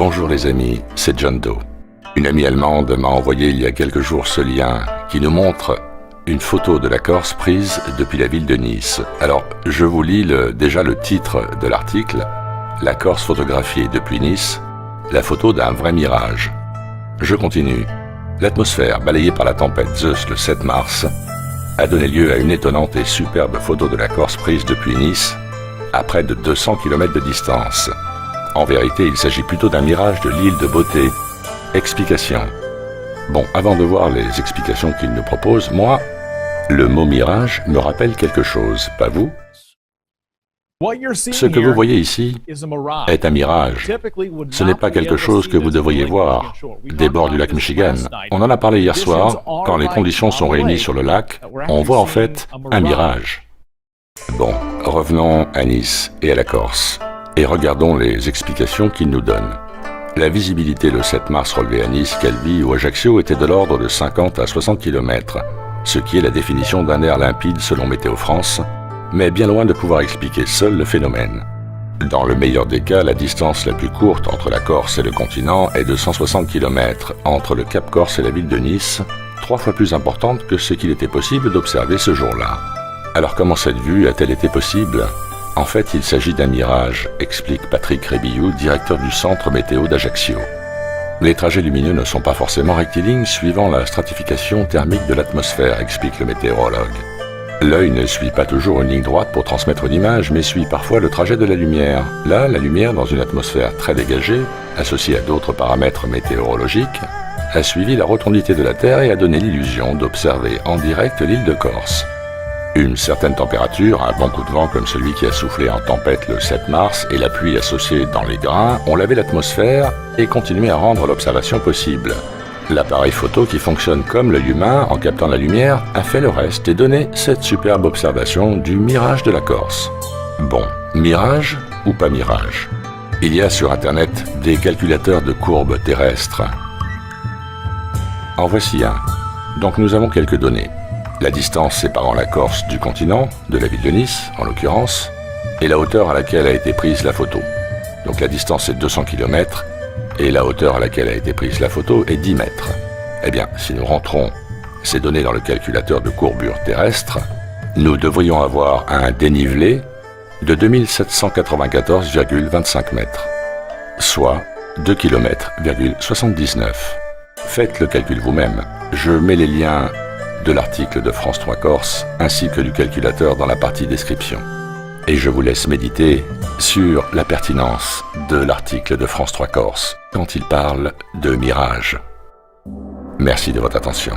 Bonjour les amis, c'est John Doe. Une amie allemande m'a envoyé il y a quelques jours ce lien qui nous montre une photo de la Corse prise depuis la ville de Nice. Alors, je vous lis déjà le titre de l'article. La Corse photographiée depuis Nice, la photo d'un vrai mirage. Je continue. L'atmosphère, balayée par la tempête Zeus le 7 mars, a donné lieu à une étonnante et superbe photo de la Corse prise depuis Nice, à près de 200 km de distance. En vérité, il s'agit plutôt d'un mirage de l'île de Beauté. Explication. Bon, avant de voir les explications qu'il nous propose, moi, le mot mirage me rappelle quelque chose, pas vous? Ce que vous voyez ici est un mirage. Ce n'est pas quelque chose que vous devriez voir des bords du lac Michigan. On en a parlé hier soir. Quand les conditions sont réunies sur le lac, on voit en fait un mirage. Bon, revenons à Nice et à la Corse. Et regardons les explications qu'il nous donne. La visibilité le 7 mars relevée à Nice, Calvi ou Ajaccio était de l'ordre de 50 à 60 km, ce qui est la définition d'un air limpide selon Météo France, mais bien loin de pouvoir expliquer seul le phénomène. Dans le meilleur des cas, la distance la plus courte entre la Corse et le continent est de 160 km entre le Cap Corse et la ville de Nice, 3 fois plus importante que ce qu'il était possible d'observer ce jour-là. Alors comment cette vue a-t-elle été possible ? En fait, il s'agit d'un mirage, explique Patrick Rébillou, directeur du centre météo d'Ajaccio. Les trajets lumineux ne sont pas forcément rectilignes suivant la stratification thermique de l'atmosphère, explique le météorologue. L'œil ne suit pas toujours une ligne droite pour transmettre une image, mais suit parfois le trajet de la lumière. Là, la lumière, dans une atmosphère très dégagée, associée à d'autres paramètres météorologiques, a suivi la rotondité de la Terre et a donné l'illusion d'observer en direct l'île de Corse. Une certaine température, un bon coup de vent comme celui qui a soufflé en tempête le 7 mars et la pluie associée dans les grains ont lavé l'atmosphère et continué à rendre l'observation possible. L'appareil photo qui fonctionne comme l'œil humain en captant la lumière a fait le reste et donné cette superbe observation du mirage de la Corse. Bon, mirage ou pas mirage? Il y a sur internet des calculateurs de courbes terrestres. En voici un. Donc nous avons quelques données. La distance séparant la Corse du continent, de la ville de Nice en l'occurrence, et la hauteur à laquelle a été prise la photo. Donc la distance est 200 km et la hauteur à laquelle a été prise la photo est 10 mètres. Eh bien, si nous rentrons ces données dans le calculateur de courbure terrestre, nous devrions avoir un dénivelé de 2794,25 mètres, soit 2 km,79. Faites le calcul vous-même. Je mets les liens de l'article de France 3 Corse ainsi que du calculateur dans la partie description. Et je vous laisse méditer sur la pertinence de l'article de France 3 Corse quand il parle de mirage. Merci de votre attention.